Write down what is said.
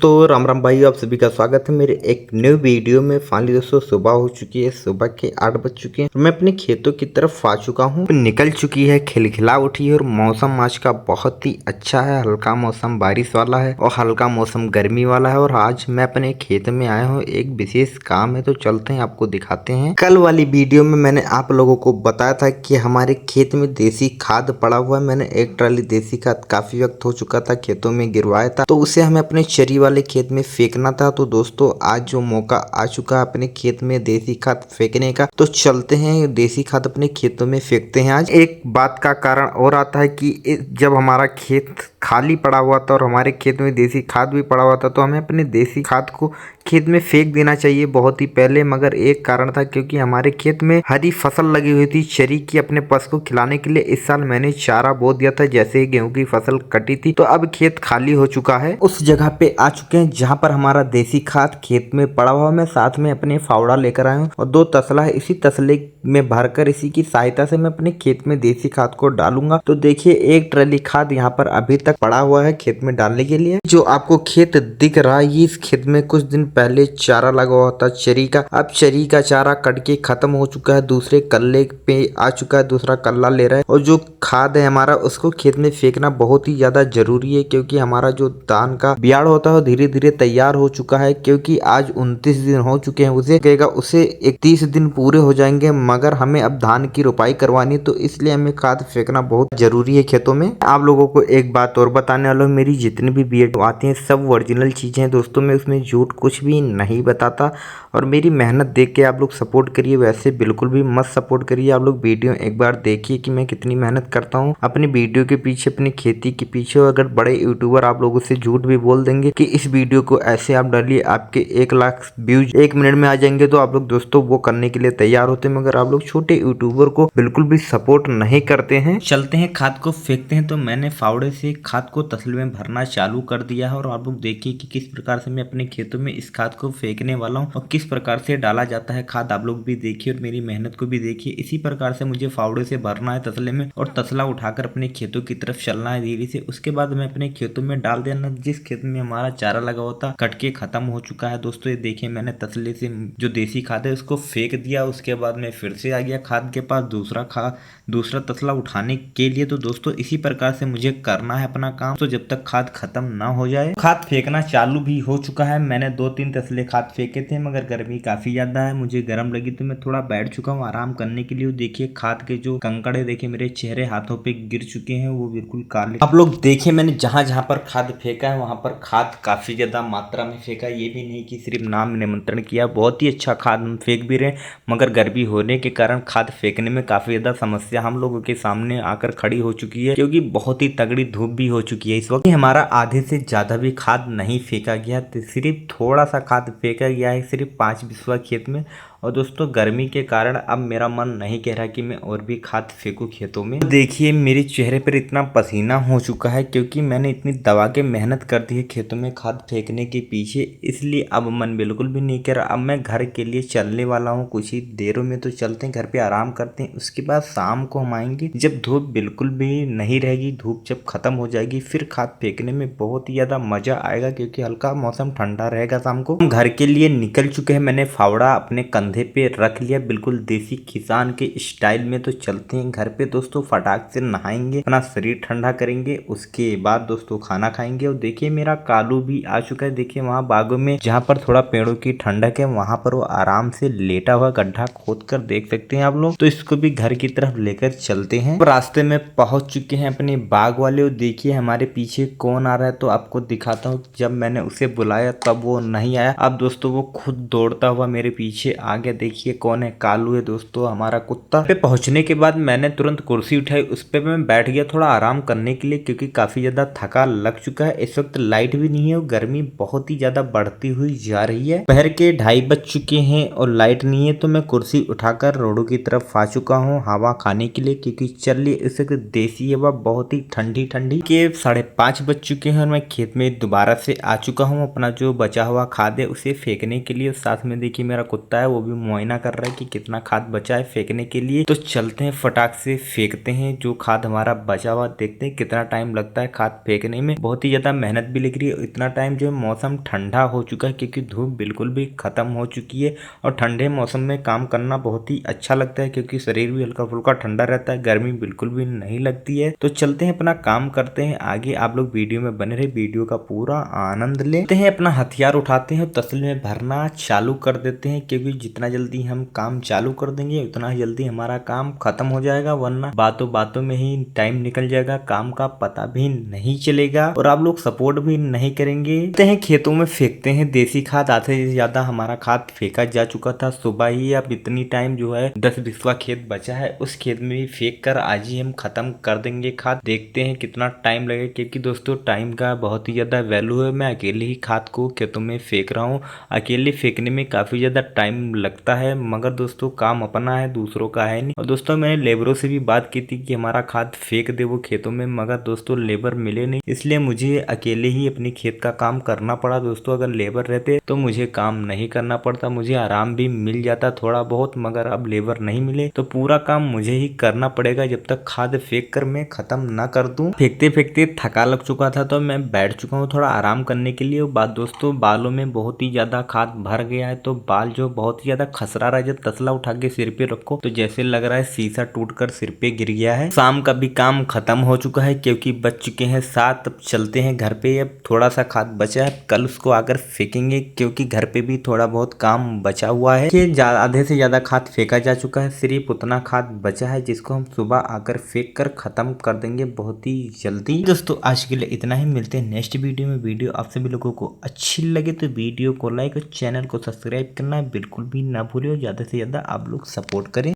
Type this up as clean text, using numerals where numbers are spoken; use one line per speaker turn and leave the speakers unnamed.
तो राम राम भाई, आप सभी का स्वागत है मेरे एक न्यू वीडियो में। फाइनली दोस्तों सुबह हो चुकी है, सुबह के 8 बज चुके हैं। मैं अपने खेतों की तरफ आ चुका हूँ। निकल चुकी है, खिलखिला उठी है और मौसम आज का बहुत ही अच्छा है। हल्का मौसम बारिश वाला है और हल्का मौसम गर्मी वाला है। और आज मैं अपने खेत में आया हूँ, एक विशेष काम है, तो चलते हैं आपको दिखाते हैं। कल वाली वीडियो में मैंने आप लोगों को बताया था कि हमारे खेत में देसी खाद पड़ा हुआ है। मैंने एक ट्राली देसी खाद काफी वक्त हो चुका था खेतों में गिरवाया था, तो उसे हमें अपने चरी वाले खेत में फेंकना था। तो दोस्तों आज जो मौका आ चुका है अपने खेत में देसी खाद फेंकने का, तो चलते हैं देसी खाद अपने खेतों में फेंकते हैं। आज एक बात का कारण और आता है कि जब हमारा खेत खाली पड़ा हुआ था और हमारे खेत में देसी खाद भी पड़ा हुआ था, तो हमें अपने देसी खाद को खेत में फेंक देना चाहिए बहुत ही पहले। मगर एक कारण था, क्योंकि हमारे खेत में हरी फसल लगी हुई थी चरी की, अपने पशु को खिलाने के लिए। इस साल मैंने चारा बो दिया था जैसे ही गेहूं की फसल कटी थी, तो अब खेत खाली हो चुका है। उस जगह पे आ चुके हैं जहां पर हमारा देसी खाद खेत में पड़ा हुआ। मैं साथ में अपने फावड़ा लेकर आया हूँ और 2 तसला है, इसी तसले में भरकर इसी की सहायता से मैं अपने खेत में देसी खाद को डालूंगा। तो देखिए एक ट्राली खाद यहाँ पर अभी तक पड़ा हुआ है खेत में डालने के लिए। जो आपको खेत दिख रहा है, इस खेत में कुछ दिन पहले चारा लगा हुआ था चरी का। अब चरी का चारा कट के खत्म हो चुका है, दूसरे कल्ले पे आ चुका है, दूसरा कल्ला ले रहा है। और जो खाद है हमारा, उसको खेत में फेंकना बहुत ही ज्यादा जरूरी है, क्योंकि हमारा जो धान का बियाड़ होता है धीरे धीरे तैयार हो चुका है। क्योंकि आज 29 दिन हो चुके हैं, उसे 31 दिन पूरे हो जाएंगे, मगर हमें अब धान की रोपाई करवानी, तो इसलिए हमें खाद फेंकना बहुत जरूरी है खेतों में। आप लोगों को एक बात और बताने वाला हूँ, मेरी जितनी भी वीडियो आती हैं सब ओरिजिनल चीजें हैं दोस्तों, मैं उसमें झूठ कुछ भी नहीं बताता। और मेरी मेहनत देख के आप लोग सपोर्ट करिए, वैसे बिल्कुल भी मत सपोर्ट करिए। आप लोग वीडियो एक बार देखिए कि मैं कितनी मेहनत करता हूँ अपनी वीडियो के पीछे, अपनी खेती के पीछे। अगर बड़े यूट्यूबर आप लोगों से झूठ भी बोल देंगे कि इस वीडियो को ऐसे आप डालिए आपके 1 लाख व्यूज 1 मिनट में आ जाएंगे, तो आप लोग दोस्तों वो करने के लिए तैयार होते हैं। मगर आप लोग छोटे यूट्यूबर को बिल्कुल भी सपोर्ट नहीं करते हैं। चलते हैं खाद को फेंकते हैं। तो मैंने फावड़े से खाद को तसले में भरना चालू कर दिया है, और आप लोग देखिए कि किस प्रकार से मैं अपने खेतों में इस खाद को फेंकने वाला हूँ और किस प्रकार से डाला जाता है खाद। आप लोग भी देखिए और मेरी मेहनत को भी देखिए। इसी प्रकार से मुझे फावड़े से भरना है तसले में और तसला उठाकर अपने खेतों की तरफ चलना है धीरे से। उसके बाद मैं अपने खेतों में डाल देना। जिस खेत में हमारा चारा लगा हुआ था कट के खत्म हो चुका है दोस्तों, ये देखिए मैंने तसले से जो देसी खाद है उसको फेंक दिया। उसके बाद मैं फिर से आ गया खाद के पास दूसरा तसला उठाने के लिए। तो दोस्तों इसी प्रकार से मुझे करना है अपना काम, तो जब तक खाद खत्म ना हो जाए। खाद फेंकना चालू भी हो चुका है, मैंने 2-3 तसले खाद फेंके थे, मगर गर्मी काफी ज्यादा है, मुझे गर्म लगी, तो मैं थोड़ा बैठ चुका हूँ आराम करने के लिए। देखिए खाद के जो कंकड़ है, देखिए मेरे चेहरे हाथों पे गिर चुके हैं, वो बिल्कुल काले। आप लोग देखिए मैंने जहां जहां पर खाद फेंका है वहां पर खाद काफी ज्यादा मात्रा में फेंका। ये भी नहीं कि सिर्फ नाम निमंत्रण किया, बहुत ही अच्छा खाद हम फेंक भी रहे, मगर गर्मी होने के कारण खाद फेंकने में काफी ज्यादा समस्या हम लोगों के सामने आकर खड़ी हो चुकी है, क्योंकि बहुत ही तगड़ी धूप भी हो चुकी है इस वक्त। हमारा आधे से ज्यादा भी खाद नहीं फेंका गया, तो सिर्फ थोड़ा सा खाद फेंका गया है, सिर्फ 5 बिस्वा खेत में। और दोस्तों गर्मी के कारण अब मेरा मन नहीं कह रहा कि मैं और भी खाद फेंकूं खेतों में। देखिए मेरे चेहरे पर इतना पसीना हो चुका है, क्योंकि मैंने इतनी दबा के मेहनत कर दी है खेतों में खाद फेंकने के पीछे, इसलिए अब मन बिल्कुल भी नहीं कर रहा। अब मैं घर के लिए चलने वाला हूँ कुछ ही देरों में, तो चलते हैं घर पे आराम करते हैं। उसके बाद शाम को हम आएंगे जब धूप बिल्कुल भी नहीं रहेगी। धूप जब खत्म हो जाएगी फिर खाद फेंकने में बहुत ही ज्यादा मजा आएगा, क्योंकि हल्का मौसम ठंडा रहेगा शाम को। हम घर के लिए निकल चुके हैं, मैंने फावड़ा अपने कंधे पे रख लिया बिल्कुल देसी किसान के स्टाइल में। तो चलते हैं घर पे दोस्तों, फटाक से नहाएंगे, अपना शरीर ठंडा करेंगे, उसके बाद दोस्तों खाना खाएंगे। और देखिए मेरा कालू भी आ चुका है, देखिए वहाँ बागों में जहाँ पर थोड़ा पेड़ों की ठंडक है वहां पर वो आराम से लेटा हुआ, गड्ढा खोद कर देख सकते हैं आप लोग। तो इसको भी घर की तरफ लेकर चलते हैं। तो रास्ते में पहुंच चुके हैं अपने बाग वाले। और देखिए हमारे पीछे कौन आ रहा है, तो आपको दिखाता हूँ। जब मैंने उसे बुलाया तब वो नहीं आया, अब दोस्तों वो खुद दौड़ता हुआ मेरे पीछे आ गया। देखिए कौन है, कालू है दोस्तों हमारा कुत्ता। पे पहुंचने के बाद मैंने तुरंत कुर्सी उठाई, उस पे मैं बैठ गया थोड़ा आराम करने के लिए, क्योंकि काफी ज्यादा थका लग चुका है। इस वक्त लाइट भी नहीं है और गर्मी बहुत ही ज्यादा बढ़ती हुई जा रही है। दोपहर के 2:30 बज चुके हैं और लाइट नहीं है, तो मैं कुर्सी उठाकर रोडों की तरफ आ चुका हूँ हवा खाने के लिए, क्योंकि चल रही इस वक्त देसी हवा बहुत ही ठंडी ठंडी। के 5:30 बज चुके हैं और मैं खेत में दोबारा से आ चुका हूँ। अपना जो बचा हुआ खाद है उसे फेंकने के लिए, साथ में देखिए मेरा कुत्ता है वो अभी मुआयना कर रहा है कि कितना खाद बचा है फेंकने के लिए। तो चलते हैं फटाक से फेंकते हैं जो खाद हमारा बचा हुआ, देखते हैं कितना टाइम लगता है खाद फेंकने में। बहुत ही ज्यादा मेहनत भी लग रही है। इतना टाइम जो है मौसम ठंडा हो चुका है क्योंकि धूप बिल्कुल भी खत्म हो चुकी है और ठंडे मौसम में काम करना बहुत ही अच्छा लगता है क्योंकि शरीर भी हल्का फुल्का ठंडा रहता है, गर्मी बिल्कुल भी नहीं लगती है। तो चलते हैं अपना काम करते हैं आगे। आप लोग वीडियो में बने रहे, वीडियो का पूरा आनंद लेते हैं। अपना हथियार उठाते हैं, तसले में भरना चालू कर देते हैं क्योंकि जितना जल्दी हम काम चालू कर देंगे उतना ही जल्दी हमारा काम खत्म हो जाएगा, वरना बातों बातों में ही टाइम निकल जाएगा, काम का पता भी नहीं चलेगा और आप लोग सपोर्ट भी नहीं करेंगे। खेतों में फेंकते हैं देसी खाद। आधे से ज्यादा हमारा खाद फेंका जा चुका था सुबह ही। अब इतनी टाइम जो है 10 बिस्वा खेत बचा है, उस खेत में भी फेंक कर आज ही हम खत्म कर देंगे खाद। देखते हैं कितना टाइम लगेगा क्योंकि दोस्तों टाइम का बहुत ही ज्यादा वैल्यू है। मैं अकेले ही खाद को खेतों में फेंक रहा हूँ। अकेले फेंकने में काफी ज्यादा टाइम लगता है मगर दोस्तों काम अपना है, दूसरों का है नहीं। और दोस्तों मैंने लेबरों से भी बात की थी कि हमारा खाद फेंक दे वो खेतों में, मगर दोस्तों लेबर मिले नहीं, इसलिए मुझे अकेले ही अपनी खेत का काम करना पड़ा। दोस्तों अगर लेबर रहते तो मुझे काम नहीं करना पड़ता, मुझे आराम भी मिल जाता थोड़ा बहुत, मगर अब लेबर नहीं मिले तो पूरा काम मुझे ही करना पड़ेगा जब तक खाद फेंक कर मैं खत्म ना कर दूं। फेंकते फेंकते थका लग चुका था तो मैं बैठ चुका हूँ थोड़ा आराम करने के लिए। बात दोस्तों बालों में बहुत ही ज्यादा खाद भर गया है तो बाल जो बहुत ही ज्यादा खसरा रहा है। जब तसला उठा के सिर पे रखो तो जैसे लग रहा है शीशा टूटकर सिर पे गिर गया है। शाम का भी काम खत्म हो चुका है क्योंकि बच चुके हैं 7। अब चलते हैं घर पे। अब थोड़ा सा खाद बचा है, कल उसको आकर फेंकेंगे क्योंकि घर पे भी थोड़ा बहुत काम बचा हुआ है। आधे से ज्यादा खाद फेंका जा चुका है, सिर्फ उतना खाद बचा है जिसको हम सुबह आकर फेंक कर खत्म कर देंगे बहुत ही जल्दी। दोस्तों आज के लिए इतना ही, मिलते हैं नेक्स्ट वीडियो में। वीडियो आप सभी लोगों को अच्छी लगे तो वीडियो को लाइक और चैनल को सब्सक्राइब करना बिल्कुल भी ना भूलिए और ज्यादा से ज्यादा आप लोग सपोर्ट करें।